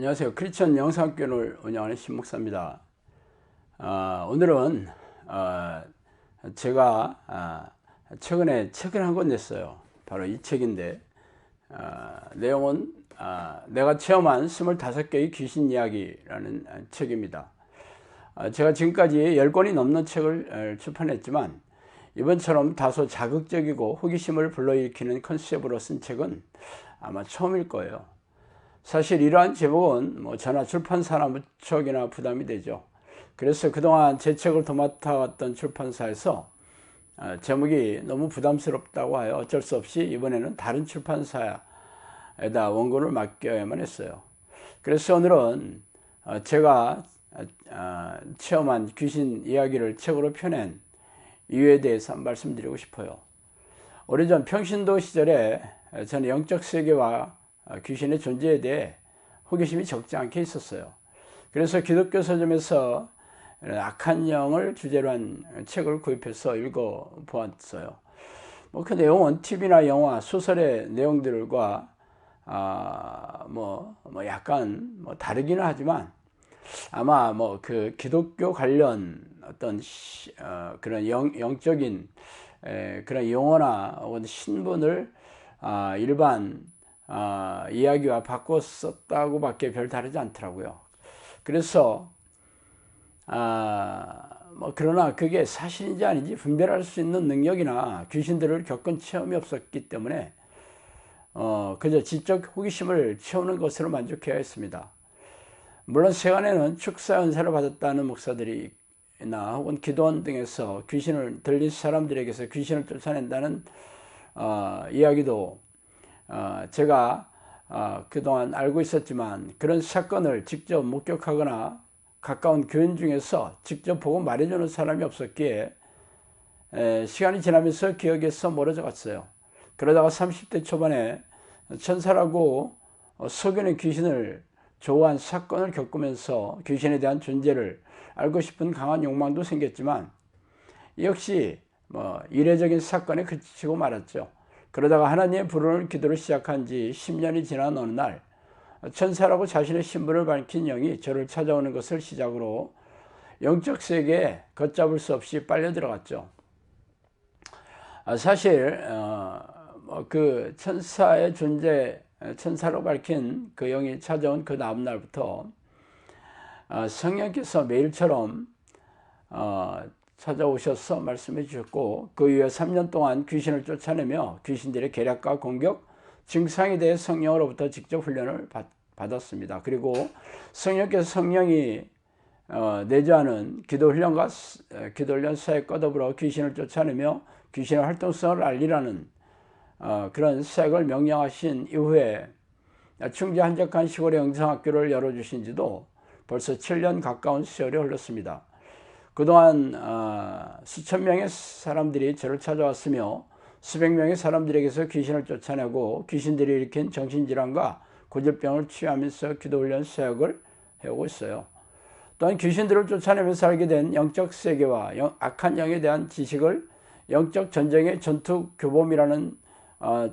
안녕하세요. 크리스천 영상학교를 운영하는 신목사입니다. 오늘은 제가 최근에 책을 한 권 냈어요. 바로 이 책인데 내용은 내가 체험한 25개의 귀신 이야기라는 책입니다. 제가 지금까지 10권이 넘는 책을 출판했지만 이번처럼 다소 자극적이고 호기심을 불러일으키는 컨셉으로 쓴 책은 아마 처음일 거예요. 사실 이러한 제목은 저나 출판사나 무척이나 부담이 되죠. 그래서 그동안 제 책을 도맡아왔던 출판사에서 제목이 너무 부담스럽다고 하여 어쩔 수 없이 이번에는 다른 출판사에다 원고를 맡겨야만 했어요. 그래서 오늘은 제가 체험한 귀신 이야기를 책으로 펴낸 이유에 대해서 말씀드리고 싶어요. 오래전 평신도 시절에 저는 영적 세계와 귀신의 존재에 대해 호기심이 적지 않게 있었어요. 그래서 기독교 서점에서 악한 영을 주제로 한 책을 구입해서 읽어보았어요. 그 내용은 TV나 영화, 소설의 내용들과 약간 다르기는 하지만 아마 그 기독교 관련 어떤 그런 영적인 그런 용어나 혹은 신분을 일반 이야기와 바꿨었다고 밖에 별 다르지 않더라고요. 그래서 그러나 그게 사실인지 아닌지 분별할 수 있는 능력이나 귀신들을 겪은 체험이 없었기 때문에 그저 지적 호기심을 채우는 것으로 만족해야 했습니다. 물론 세간에는 축사 은사를 받았다는 목사들이나 혹은 기도원 등에서 귀신을 들린 사람들에게서 귀신을 쫓아낸다는 이야기도 제가 그동안 알고 있었지만 그런 사건을 직접 목격하거나 가까운 교인 중에서 직접 보고 말해주는 사람이 없었기에 시간이 지나면서 기억에서 멀어져 갔어요. 그러다가 30대 초반에 천사라고 속이는 귀신을 조우한 사건을 겪으면서 귀신에 대한 존재를 알고 싶은 강한 욕망도 생겼지만 역시 이례적인 사건에 그치고 말았죠. 그러다가 하나님의 부르는 기도를 시작한 지 10년이 지난 어느 날 천사라고 자신의 신분을 밝힌 영이 저를 찾아오는 것을 시작으로 영적 세계에 걷잡을 수 없이 빨려 들어갔죠. 사실 그 천사의 존재, 천사로 밝힌 그 영이 찾아온 그 다음 날부터 성령께서 매일처럼 찾아오셔서 말씀해 주셨고 그 이후에 3년 동안 귀신을 쫓아내며 귀신들의 계략과 공격, 증상에 대해 성령으로부터 직접 훈련을 받았습니다. 그리고 성령이 내주하는 기도훈련과 기도훈련 사역과 더불어 귀신을 쫓아내며 귀신의 활동성을 알리라는 그런 사역을 명령하신 이후에 충주 한적한 시골의 영성학교를 열어주신 지도 벌써 7년 가까운 세월이 흘렀습니다. 그동안 수천 명의 사람들이 저를 찾아왔으며 수백 명의 사람들에게서 귀신을 쫓아내고 귀신들이 일으킨 정신질환과 고질병을 치유하면서 기도훈련 사역을 해오고 있어요. 또한 귀신들을 쫓아내면서 알게 된 영적 세계와 악한 영에 대한 지식을 영적 전쟁의 전투 교범이라는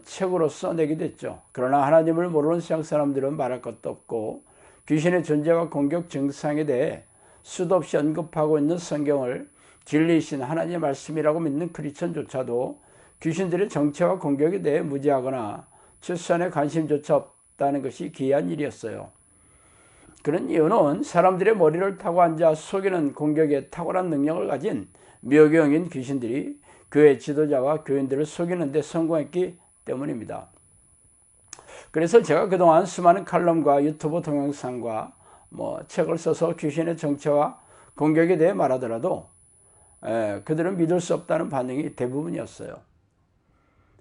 책으로 써내게 됐죠. 그러나 하나님을 모르는 세상 사람들은 말할 것도 없고 귀신의 존재와 공격 증상에 대해 수도 없이 언급하고 있는 성경을 진리이신 하나님의 말씀이라고 믿는 크리스천조차도 귀신들의 정체와 공격에 대해 무지하거나 최소한의 관심조차 없다는 것이 기이한 일이었어요. 그런 이유는 사람들의 머리를 타고 앉아 속이는 공격에 탁월한 능력을 가진 묘경인 귀신들이 교회 지도자와 교인들을 속이는 데 성공했기 때문입니다. 그래서 제가 그동안 수많은 칼럼과 유튜브 동영상과 책을 써서 귀신의 정체와 공격에 대해 말하더라도 그들은 믿을 수 없다는 반응이 대부분이었어요.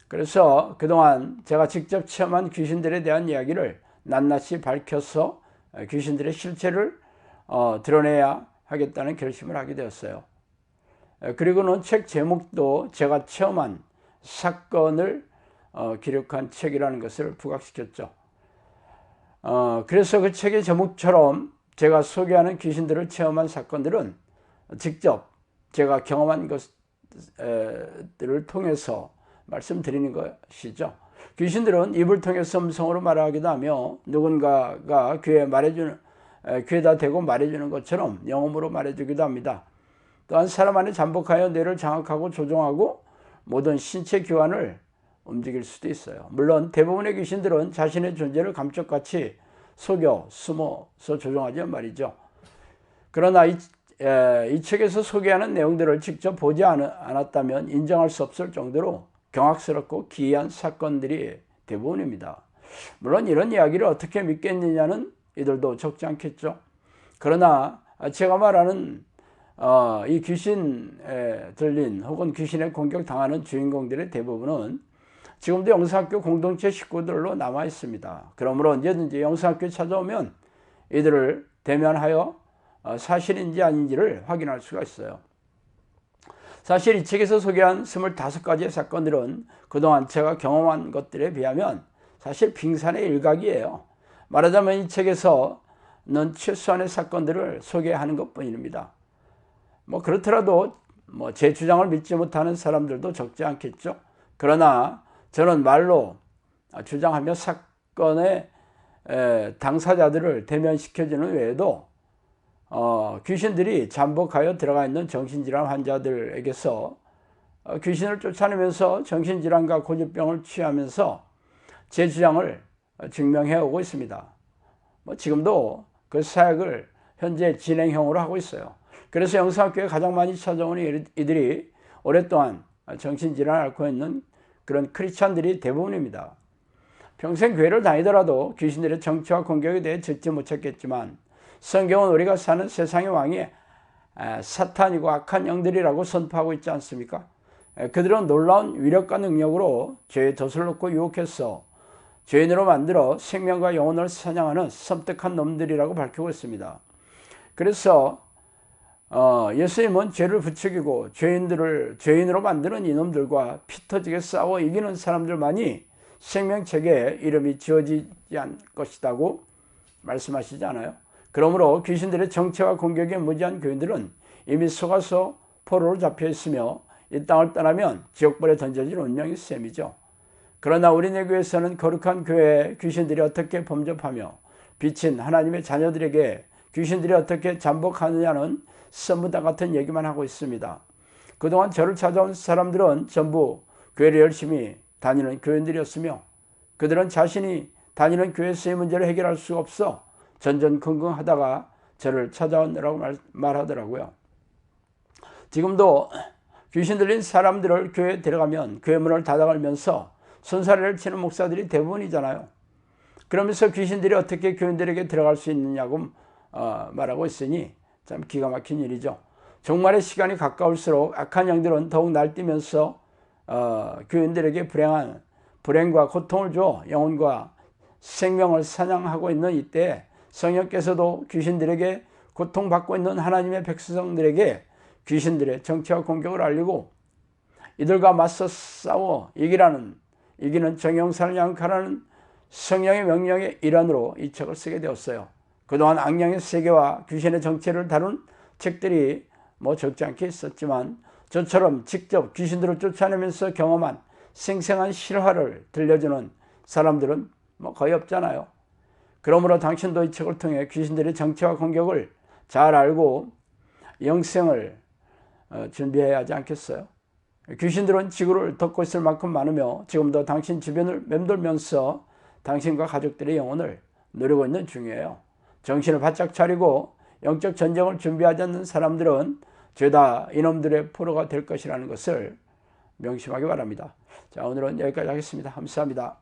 그래서 그동안 제가 직접 체험한 귀신들에 대한 이야기를 낱낱이 밝혀서 귀신들의 실체를 드러내야 하겠다는 결심을 하게 되었어요. 그리고는 책 제목도 제가 체험한 사건을 기록한 책이라는 것을 부각시켰죠. 그래서 그 책의 제목처럼 제가 소개하는 귀신들을 체험한 사건들은 직접 제가 경험한 것들을 통해서 말씀드리는 것이죠. 귀신들은 입을 통해서 음성으로 말하기도 하며 누군가가 귀에다 대고 말해주는 것처럼 영음으로 말해주기도 합니다. 또한 사람 안에 잠복하여 뇌를 장악하고 조종하고 모든 신체 기관을 움직일 수도 있어요. 물론 대부분의 귀신들은 자신의 존재를 감쪽같이 속여 숨어서 조종하지만 말이죠. 그러나 이 책에서 소개하는 내용들을 직접 보지 않았다면 인정할 수 없을 정도로 경악스럽고 기이한 사건들이 대부분입니다. 물론 이런 이야기를 어떻게 믿겠느냐는 이들도 적지 않겠죠. 그러나 제가 말하는 이 귀신에 들린 혹은 귀신에 공격당하는 주인공들의 대부분은 지금도 영성학교 공동체 식구들로 남아 있습니다. 그러므로 언제든지 영성학교에 찾아오면 이들을 대면하여 사실인지 아닌지를 확인할 수가 있어요. 사실 이 책에서 소개한 25가지의 사건들은 그동안 제가 경험한 것들에 비하면 사실 빙산의 일각이에요. 말하자면 이 책에서는 최소한의 사건들을 소개하는 것뿐입니다. 그렇더라도 제 주장을 믿지 못하는 사람들도 적지 않겠죠. 그러나 저는 말로 주장하며 사건의 당사자들을 대면시켜주는 외에도 귀신들이 잠복하여 들어가 있는 정신질환 환자들에게서 귀신을 쫓아내면서 정신질환과 고질병을 취하면서 제 주장을 증명해 오고 있습니다. 지금도 그 사역을 현재 진행형으로 하고 있어요. 그래서 영성학교에 가장 많이 찾아오는 이들이 오랫동안 정신질환을 앓고 있는 그런 크리스찬들이 대부분입니다. 평생 교회를 다니더라도 귀신들의 정치와 공격에 대해 듣지 못했겠지만 성경은 우리가 사는 세상의 왕이 사탄이고 악한 영들이라고 선포하고 있지 않습니까? 그들은 놀라운 위력과 능력으로 죄에 덫을 놓고 유혹해서 죄인으로 만들어 생명과 영혼을 사냥하는 섬뜩한 놈들이라고 밝히고 있습니다. 그래서 예수님은 죄를 부추기고 죄인으로 만드는 이놈들과 피 터지게 싸워 이기는 사람들만이 생명책에 이름이 지어지지 않을 것이라고 말씀하시지 않아요? 그러므로 귀신들의 정체와 공격에 무지한 교인들은 이미 속아서 포로로 잡혀 있으며 이 땅을 떠나면 지옥불에 던져질 운명이 셈이죠. 그러나 우리네 교회에서는 거룩한 교회에 귀신들이 어떻게 범접하며 비친 하나님의 자녀들에게 귀신들이 어떻게 잠복하느냐는 선무다 같은 얘기만 하고 있습니다. 그동안 저를 찾아온 사람들은 전부 교회를 열심히 다니는 교인들이었으며 그들은 자신이 다니는 교회에서의 문제를 해결할 수가 없어 전전긍긍하다가 저를 찾아오느라고 말하더라고요. 지금도 귀신 들린 사람들을 교회에 데려가면 교회 문을 닫아걸면서 손사래를 치는 목사들이 대부분이잖아요. 그러면서 귀신들이 어떻게 교인들에게 들어갈 수 있느냐고 말하고 있으니 참 기가 막힌 일이죠. 종말의 시간이 가까울수록 악한 영들은 더욱 날뛰면서 교인들에게 불행과 고통을 줘 영혼과 생명을 사냥하고 있는 이때 성령께서도 귀신들에게 고통받고 있는 하나님의 백성들에게 귀신들의 정체와 공격을 알리고 이들과 맞서 싸워 이기는 정형사를 양육하라는 성령의 명령의 일환으로 이 책을 쓰게 되었어요. 그동안 악령의 세계와 귀신의 정체를 다룬 책들이 적지 않게 있었지만 저처럼 직접 귀신들을 쫓아내면서 경험한 생생한 실화를 들려주는 사람들은 거의 없잖아요. 그러므로 당신도 이 책을 통해 귀신들의 정체와 공격을 잘 알고 영생을 준비해야 하지 않겠어요? 귀신들은 지구를 덮고 있을 만큼 많으며 지금도 당신 주변을 맴돌면서 당신과 가족들의 영혼을 누리고 있는 중이에요. 정신을 바짝 차리고 영적 전쟁을 준비하지 않는 사람들은 죄다 이놈들의 포로가 될 것이라는 것을 명심하기 바랍니다. 자, 오늘은 여기까지 하겠습니다. 감사합니다.